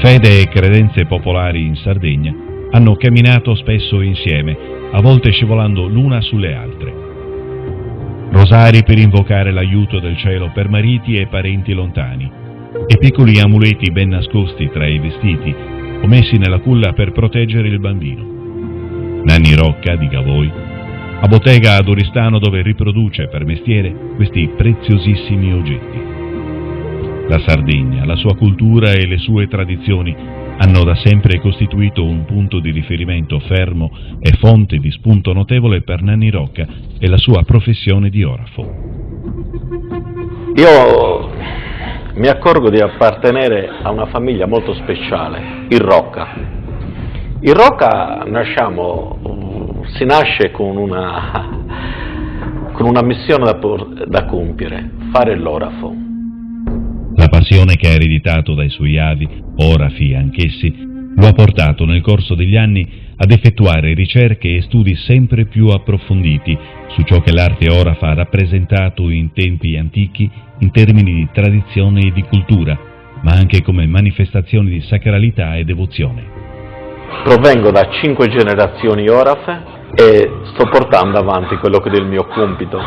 Fede e credenze popolari in Sardegna hanno camminato spesso insieme, a volte scivolando l'una sulle altre. Rosari per invocare l'aiuto del cielo per mariti e parenti lontani, e piccoli amuleti ben nascosti tra i vestiti o messi nella culla per proteggere il bambino. Nanni Rocca di Gavoi, a bottega ad Oristano, dove riproduce per mestiere questi preziosissimi oggetti. La Sardegna, la sua cultura e le sue tradizioni hanno da sempre costituito un punto di riferimento fermo e fonte di spunto notevole per Nanni Rocca e la sua professione di orafo. Io mi accorgo di appartenere a una famiglia molto speciale, i Rocca. I Rocca si nasce con una missione da compiere, fare l'orafo. La passione che ha ereditato dai suoi avi, orafi anch'essi, lo ha portato nel corso degli anni ad effettuare ricerche e studi sempre più approfonditi su ciò che l'arte orafa ha rappresentato in tempi antichi in termini di tradizione e di cultura, ma anche come manifestazione di sacralità e devozione. Provengo da 5 generazioni orafe e sto portando avanti quello che è il mio compito,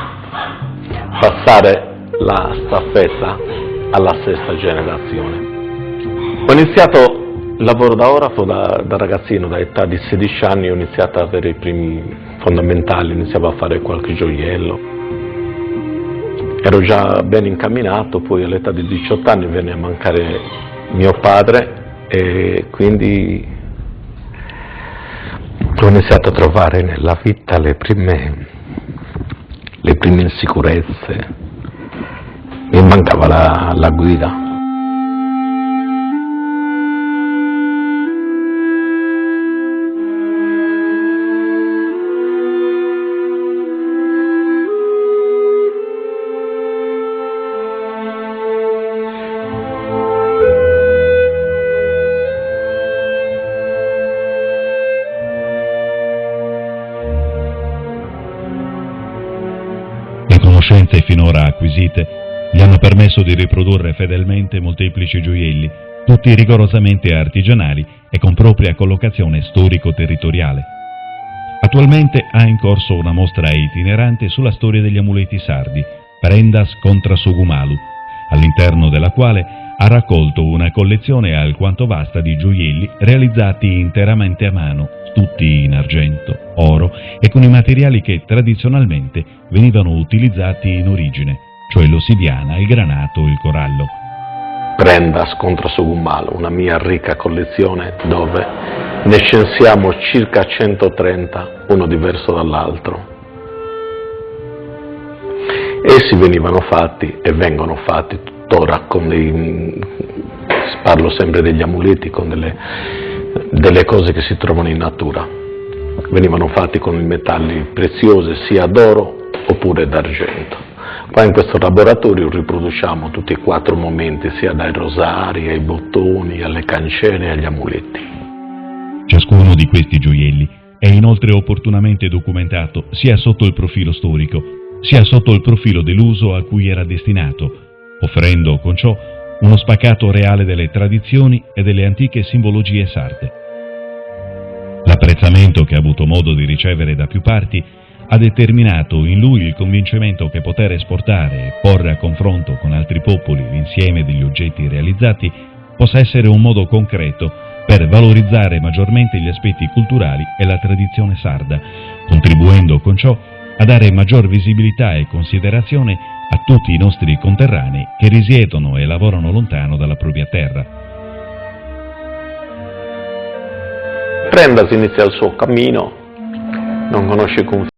passare la staffetta alla 6ª generazione. Ho iniziato il lavoro da orafo da ragazzino, da età di 16 anni ho iniziato ad avere i primi fondamentali, iniziavo a fare qualche gioiello. Ero già ben incamminato, poi all'età di 18 anni venne a mancare mio padre e quindi ho iniziato a trovare nella vita le prime insicurezze. Mi mancava la guida. Le conoscenze finora acquisite gli hanno permesso di riprodurre fedelmente molteplici gioielli, tutti rigorosamente artigianali e con propria collocazione storico-territoriale. Attualmente ha in corso una mostra itinerante sulla storia degli amuleti sardi, Prendas contra Sogumalu, all'interno della quale ha raccolto una collezione alquanto vasta di gioielli realizzati interamente a mano, tutti in argento, oro e con i materiali che tradizionalmente venivano utilizzati in origine, cioè l'ossidiana, il granato e il corallo. Prendas contra Sogumalu, una mia ricca collezione dove ne scensiamo circa 130, uno diverso dall'altro. Essi venivano fatti e vengono fatti tuttora con parlo sempre degli amuleti, con delle cose che si trovano in natura. Venivano fatti con i metalli preziosi, sia d'oro oppure d'argento. Poi in questo laboratorio riproduciamo tutti e 4 momenti, sia dai rosari, ai bottoni, alle cancene e agli amuleti. Ciascuno di questi gioielli è inoltre opportunamente documentato sia sotto il profilo storico, sia sotto il profilo dell'uso a cui era destinato, offrendo con ciò uno spaccato reale delle tradizioni e delle antiche simbologie sarde. L'apprezzamento che ha avuto modo di ricevere da più parti ha determinato in lui il convincimento che poter esportare e porre a confronto con altri popoli l'insieme degli oggetti realizzati possa essere un modo concreto per valorizzare maggiormente gli aspetti culturali e la tradizione sarda, contribuendo con ciò a dare maggior visibilità e considerazione a tutti i nostri conterranei che risiedono e lavorano lontano dalla propria terra. Prendas inizia il suo cammino, non conosce confini.